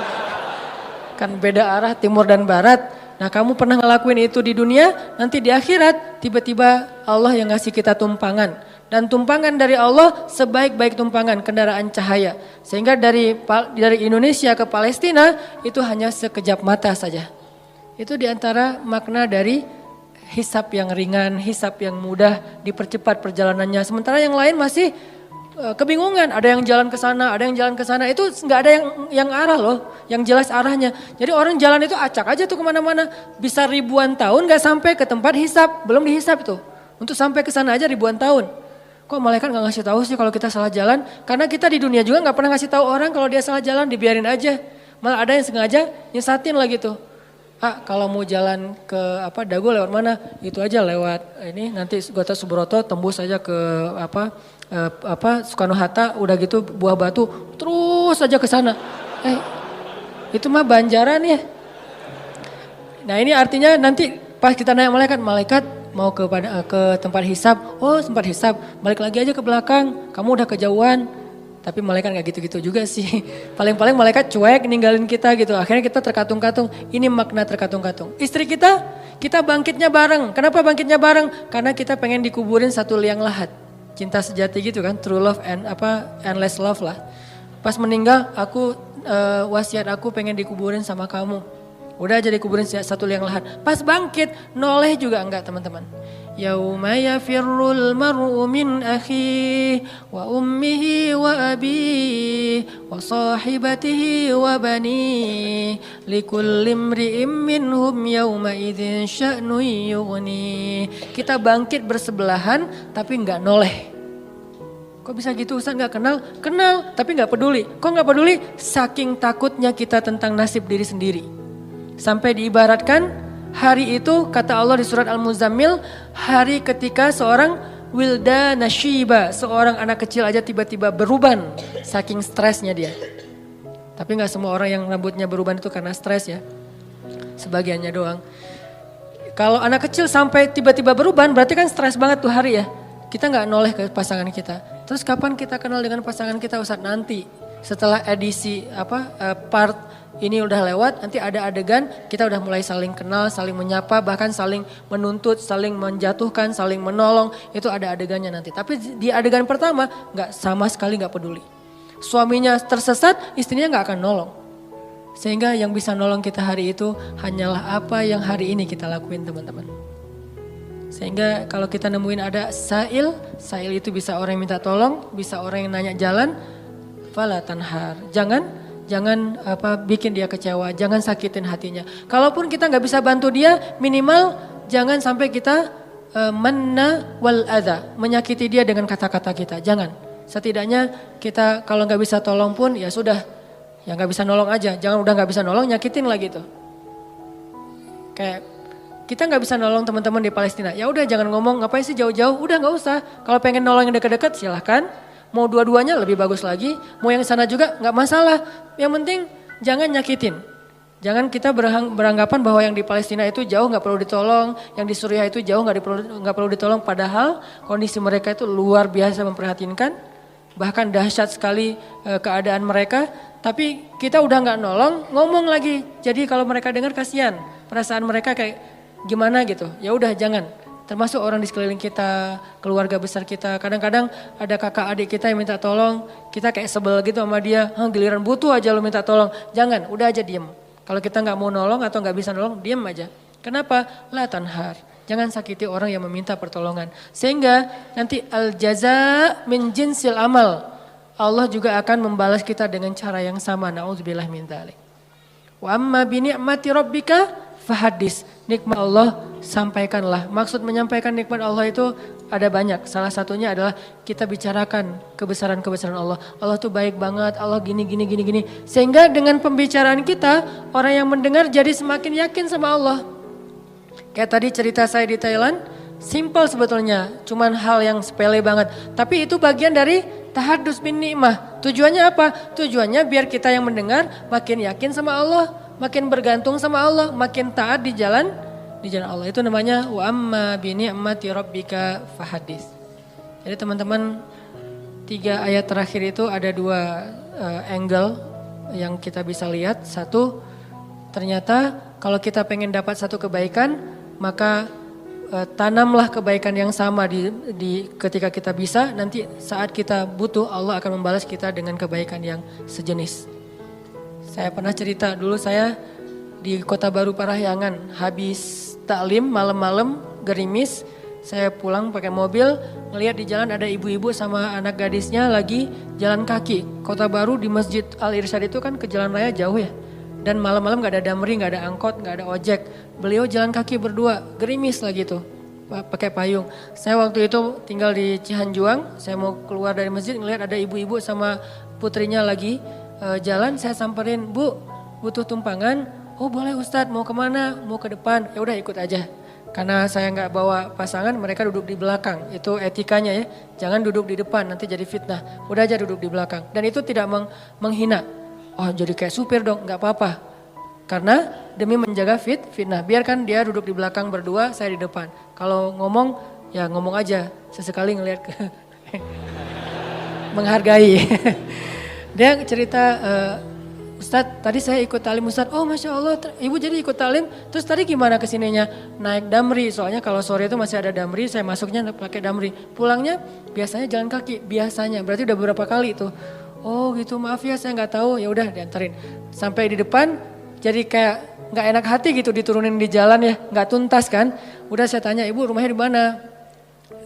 Kan beda arah timur dan barat. Nah kamu pernah ngelakuin itu di dunia. Nanti di akhirat tiba-tiba Allah yang ngasih kita tumpangan. Dan tumpangan dari Allah sebaik-baik tumpangan kendaraan cahaya. Sehingga dari Indonesia ke Palestina itu hanya sekejap mata saja. Itu diantara makna dari hisab yang ringan, hisab yang mudah, dipercepat perjalanannya. Sementara yang lain masih kebingungan. Ada yang jalan ke sana, ada yang jalan ke sana. Itu nggak ada yang arah loh, yang jelas arahnya. Jadi orang jalan itu acak aja tuh kemana-mana. Bisa ribuan tahun nggak sampai ke tempat hisab, belum dihisab tuh. Untuk sampai ke sana aja ribuan tahun. Kok malaikat gak ngasih tahu sih kalau kita salah jalan? Karena kita di dunia juga gak pernah ngasih tahu orang kalau dia salah jalan, dibiarin aja. Malah ada yang sengaja nyesatin lah gitu. Kalau mau jalan ke Dago lewat mana? Itu aja lewat ini nanti Gatot Subroto tembus aja ke Soekarno Hatta, udah gitu Buah Batu, terus aja ke sana. Itu mah Banjaran ya. Nah ini artinya nanti pas kita nanya malaikat mau ke tempat hisab, tempat hisab, balik lagi aja ke belakang, kamu udah kejauhan. Tapi malaikat gak gitu-gitu juga sih. Paling-paling malaikat cuek ninggalin kita gitu. Akhirnya kita terkatung-katung, ini makna terkatung-katung. Istri kita bangkitnya bareng. Kenapa bangkitnya bareng? Karena kita pengen dikuburin satu liang lahat. Cinta sejati gitu kan, true love and endless love lah. Pas meninggal wasiat aku pengen dikuburin sama kamu. Udah aja dikuburin satu liang lahat. Pas bangkit, noleh juga enggak teman-teman. Yauma yafirrul mar'u min akhihi wa ummihi wa abihi wa sahibatihi wa banihi likulli imri'im minhum yauma idzin sya'nun yughni. Kita bangkit bersebelahan tapi enggak noleh. Kok bisa gitu Ustaz, nggak kenal? Kenal, tapi nggak peduli. Kok nggak peduli? Saking takutnya kita tentang nasib diri sendiri. Sampai diibaratkan hari itu kata Allah di surat Al-Muzammil, hari ketika seorang wildana syiba, seorang anak kecil aja tiba-tiba beruban saking stresnya dia. Tapi nggak semua orang yang rambutnya beruban itu karena stres ya. Sebagiannya doang. Kalau anak kecil sampai tiba-tiba beruban berarti kan stres banget tuh hari ya. Kita nggak noleh ke pasangan kita. Terus kapan kita kenal dengan pasangan kita Ustaz? Nanti setelah edisi part ini udah lewat, nanti ada adegan kita udah mulai saling kenal, saling menyapa, bahkan saling menuntut, saling menjatuhkan, saling menolong. Itu ada adegannya nanti. Tapi di adegan pertama nggak sama sekali nggak peduli. Suaminya tersesat, istrinya nggak akan nolong. Sehingga yang bisa nolong kita hari itu hanyalah apa yang hari ini kita lakuin teman-teman. Sehingga kalau kita nemuin ada sa'il itu bisa orang yang minta tolong, bisa orang yang nanya jalan, fala tanhar. Jangan bikin dia kecewa, jangan sakitin hatinya. Kalaupun kita nggak bisa bantu dia, minimal jangan sampai kita manna wal adha, menyakiti dia dengan kata-kata kita. Jangan. Setidaknya kita kalau nggak bisa tolong pun ya sudah, ya nggak bisa nolong aja. Jangan udah nggak bisa nolong, nyakitin lah gitu. Kayak kita nggak bisa nolong teman-teman di Palestina. Ya udah jangan ngomong, ngapain sih jauh-jauh? Udah nggak usah. Kalau pengen nolong yang dekat-dekat silahkan. Mau dua-duanya lebih bagus lagi. Mau yang sana juga nggak masalah. Yang penting jangan nyakitin. Jangan kita beranggapan bahwa yang di Palestina itu jauh nggak perlu ditolong. Yang di Suriah itu jauh nggak perlu ditolong. Padahal kondisi mereka itu luar biasa memprihatinkan. Bahkan dahsyat sekali keadaan mereka. Tapi kita udah nggak nolong, ngomong lagi. Jadi kalau mereka dengar kasihan. Perasaan mereka kayak gimana gitu, ya udah jangan. Termasuk orang di sekeliling kita, keluarga besar kita. Kadang-kadang ada kakak adik kita yang minta tolong, kita kayak sebel gitu sama dia. Giliran butuh aja lo minta tolong. Jangan, udah aja diem. Kalau kita nggak mau nolong atau nggak bisa nolong, diem aja. Kenapa? La tanhar. Jangan sakiti orang yang meminta pertolongan. Sehingga nanti al jaza min jinsil amal. Allah juga akan membalas kita dengan cara yang sama. Na'udzubillah min dzalik. Wa amma bi ni'mati rabbika fahadis, nikmat Allah sampaikanlah. Maksud menyampaikan nikmat Allah itu ada banyak. Salah satunya adalah kita bicarakan kebesaran-kebesaran Allah. Allah tuh baik banget, Allah gini. Sehingga dengan pembicaraan kita, orang yang mendengar jadi semakin yakin sama Allah. Kayak tadi cerita saya di Thailand, simple sebetulnya, cuman hal yang sepele banget. Tapi itu bagian dari tahadus bin ni'mah. Tujuannya apa? Tujuannya biar kita yang mendengar makin yakin sama Allah. Makin bergantung sama Allah, makin taat di jalan Allah. Itu namanya wa amma bi ni'mati rabbika fahadis. Jadi teman-teman, 3 ayat terakhir itu ada 2 angle yang kita bisa lihat. Satu, ternyata kalau kita pengen dapat satu kebaikan, maka tanamlah kebaikan yang sama di ketika kita bisa. Nanti saat kita butuh, Allah akan membalas kita dengan kebaikan yang sejenis. Saya pernah cerita dulu saya di Kota Baru Parahyangan, habis taklim malam-malam gerimis, saya pulang pakai mobil, ngelihat di jalan ada ibu-ibu sama anak gadisnya lagi jalan kaki. Kota Baru di Masjid Al-Irsyad itu kan ke jalan raya jauh ya. Dan malam-malam gak ada damri, gak ada angkot, gak ada ojek. Beliau jalan kaki berdua, gerimis lagi tuh, pakai payung. Saya waktu itu tinggal di Cihanjuang, saya mau keluar dari masjid ngelihat ada ibu-ibu sama putrinya lagi jalan, saya samperin, Bu, butuh tumpangan? Oh boleh Ustadz, mau kemana? Mau ke depan? Ya udah ikut aja. Karena saya nggak bawa pasangan, mereka duduk di belakang. Itu etikanya ya, jangan duduk di depan, nanti jadi fitnah. Udah aja duduk di belakang. Dan itu tidak menghina. Oh jadi kayak supir dong, nggak apa-apa. Karena demi menjaga fitnah, biarkan dia duduk di belakang berdua, saya di depan. Kalau ngomong, ya ngomong aja, sesekali ngelihat ke menghargai. Dia cerita, Ustadz tadi saya ikut talim Ustadz, oh Masya Allah ibu jadi ikut talim, terus tadi gimana kesininya? Naik damri, soalnya kalau sore itu masih ada damri, saya masuknya pakai damri. Pulangnya biasanya jalan kaki, biasanya, berarti udah beberapa kali tuh. Oh gitu, maaf ya saya nggak tahu, ya udah dianterin. Sampai di depan, jadi kayak nggak enak hati gitu diturunin di jalan ya, nggak tuntas kan. Udah saya tanya, ibu rumahnya di mana?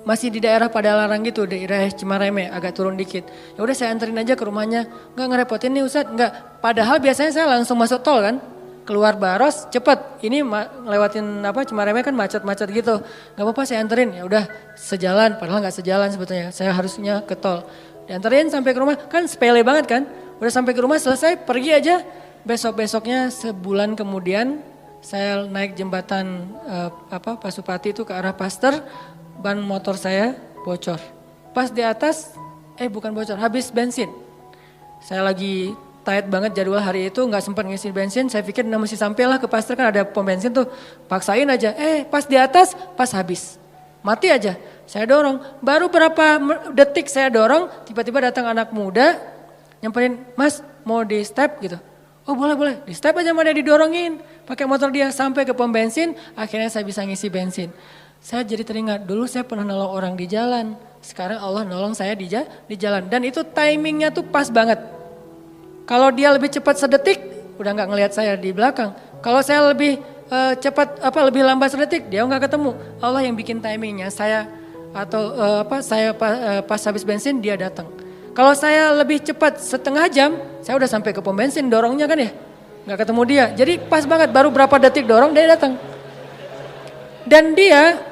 Masih di daerah Padalarang gitu, daerah Cimareme, agak turun dikit. Ya udah saya anterin aja ke rumahnya. Enggak ngerepotin nih Ustadz, enggak. Padahal biasanya saya langsung masuk tol kan. keluar Baros cepet. Ini ngelewatin Cimaremnya kan macet-macet gitu. Gak apa-apa saya anterin, ya udah sejalan. Padahal gak sejalan sebetulnya, saya harusnya ke tol. Dianterin sampai ke rumah, kan sepele banget kan. Udah sampai ke rumah selesai, pergi aja. Besok-besoknya sebulan kemudian saya naik jembatan Pasupati itu ke arah Pasteur, ban motor saya bocor. Pas di atas, bukan bocor, habis bensin. Saya lagi tight banget jadwal hari itu, gak sempat ngisi bensin, saya pikir masih sampai lah ke Pasteur, kan ada pom bensin tuh, paksain aja. Pas di atas, pas habis, mati aja. Saya dorong, baru berapa detik saya dorong, tiba-tiba datang anak muda, nyamperin, Mas mau di step gitu. Oh boleh, di step aja mana didorongin, pakai motor dia sampai ke pom bensin, akhirnya saya bisa ngisi bensin. Saya jadi teringat, dulu saya pernah nolong orang di jalan, sekarang Allah nolong saya di jalan. Dan itu timingnya tuh pas banget. Kalau dia lebih cepat sedetik, udah gak ngelihat saya di belakang. Kalau saya lebih lebih lambat sedetik, dia gak ketemu. Allah yang bikin timingnya, saya pas habis bensin dia datang. Kalau saya lebih cepat setengah jam, saya udah sampai ke pom bensin, dorongnya kan ya, gak ketemu dia. Jadi pas banget, baru berapa detik dorong dia datang. Dan dia,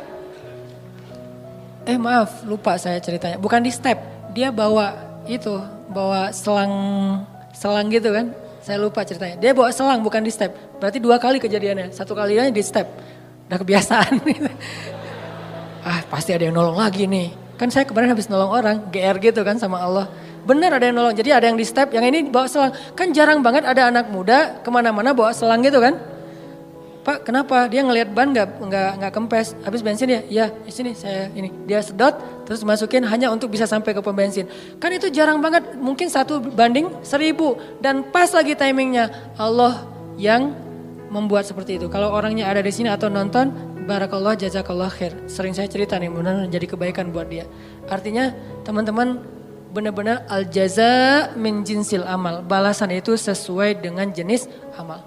maaf lupa saya ceritanya, bukan di step, dia bawa selang gitu kan, saya lupa ceritanya. Dia bawa selang bukan di step, berarti 2 kali kejadiannya, 1 kalinya di step, udah kebiasaan. Pasti ada yang nolong lagi nih. Kan saya kemarin habis nolong orang, GR gitu kan sama Allah. Benar ada yang nolong, jadi ada yang di step, yang ini bawa selang. Kan jarang banget ada anak muda kemana-mana bawa selang gitu kan. Pak kenapa? Dia ngelihat ban nggak kempes, habis bensin ya? Iya, di sini saya ini. Dia sedot, terus masukin hanya untuk bisa sampai ke pom bensin. Kan itu jarang banget, mungkin 1:1000. Dan pas lagi timingnya, Allah yang membuat seperti itu. Kalau orangnya ada di sini atau nonton, barakallah jazakallah khair. Sering saya cerita nih, benar-benar jadi kebaikan buat dia. Artinya teman-teman benar-benar al jaza min jinsil amal. Balasan itu sesuai dengan jenis amal.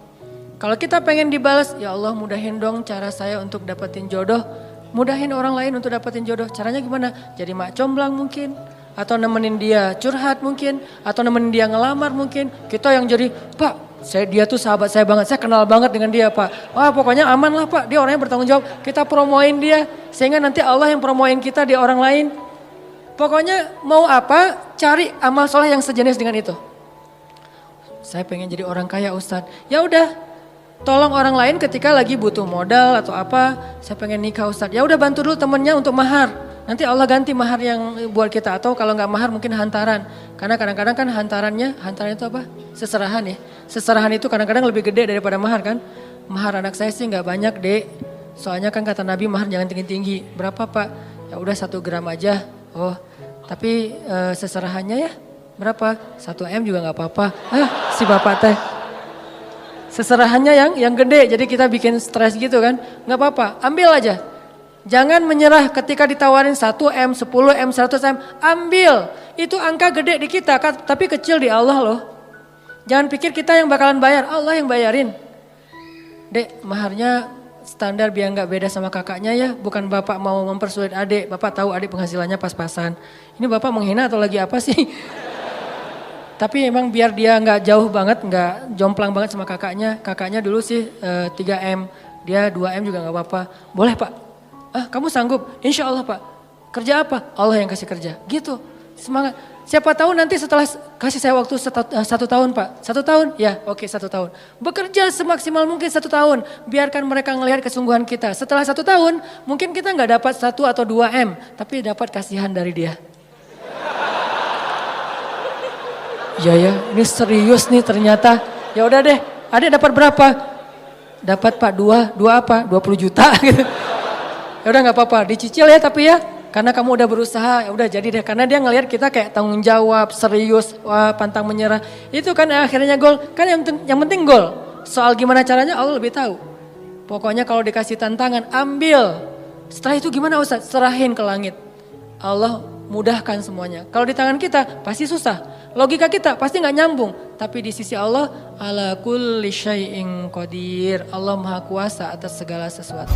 Kalau kita pengen dibalas, ya Allah mudahin dong cara saya untuk dapetin jodoh. Mudahin orang lain untuk dapetin jodoh. Caranya gimana? Jadi mak comblang mungkin. Atau nemenin dia curhat mungkin. Atau nemenin dia ngelamar mungkin. Kita yang jadi, Pak dia tuh sahabat saya banget. Saya kenal banget dengan dia Pak. Wah pokoknya aman lah Pak. Dia orangnya bertanggung jawab. Kita promoin dia. Sehingga nanti Allah yang promoin kita di orang lain. Pokoknya mau apa, cari amal soleh yang sejenis dengan itu. Saya pengen jadi orang kaya Ustadz. Ya udah. Tolong orang lain ketika lagi butuh modal atau apa, saya pengen nikah Ustadz. Ya udah bantu dulu temennya untuk mahar. Nanti Allah ganti mahar yang buat kita, atau kalau nggak mahar mungkin hantaran. Karena kadang-kadang kan hantaran itu apa? Seserahan ya. Seserahan itu kadang-kadang lebih gede daripada mahar kan. Mahar anak saya sih nggak banyak Dek. Soalnya kan kata Nabi mahar jangan tinggi-tinggi. Berapa Pak? Ya udah 1 gram aja. Oh, tapi seserahannya ya berapa? 1 M juga nggak apa-apa. Si bapak teh. Seserahannya yang gede, jadi kita bikin stres gitu kan. Gak apa-apa, ambil aja. Jangan menyerah ketika ditawarin 1 M, 10 M, 100 M. Ambil, itu angka gede di kita, tapi kecil di Allah loh. Jangan pikir kita yang bakalan bayar, Allah yang bayarin. Dek, maharnya standar biar gak beda sama kakaknya ya. Bukan bapak mau mempersulit adik, bapak tahu adik penghasilannya pas-pasan. Ini bapak menghina atau lagi apa sih? Tapi emang biar dia nggak jauh banget, nggak jomplang banget sama kakaknya. Kakaknya dulu sih 3 M, dia 2 M juga nggak apa-apa. Boleh Pak? Kamu sanggup? Insya Allah Pak. Kerja apa? Allah yang kasih kerja. Gitu, semangat. Siapa tahu nanti setelah kasih saya waktu 1 tahun Pak. 1 tahun? Ya oke 1 tahun. Bekerja semaksimal mungkin 1 tahun. Biarkan mereka ngelihat kesungguhan kita. Setelah 1 tahun mungkin kita nggak dapat 1 atau 2 M. Tapi dapat kasihan dari dia. Ya, ini serius nih ternyata. Ya udah deh, adik dapat berapa? Dapat Pak 2 apa? 20 juta gitu. Ya udah gak apa-apa, dicicil ya tapi ya. Karena kamu udah berusaha, ya udah jadi deh. Karena dia ngelihat kita kayak tanggung jawab, serius, pantang menyerah. Itu kan akhirnya gol. Kan yang penting gol. Soal gimana caranya Allah lebih tahu. Pokoknya kalau dikasih tantangan, ambil. Setelah itu gimana Ustaz? Serahin ke langit. Allah mudahkan semuanya. Kalau di tangan kita pasti susah. Logika kita pasti gak nyambung. Tapi di sisi Allah, ala kulli syai'in qadir. Allah maha kuasa atas segala sesuatu.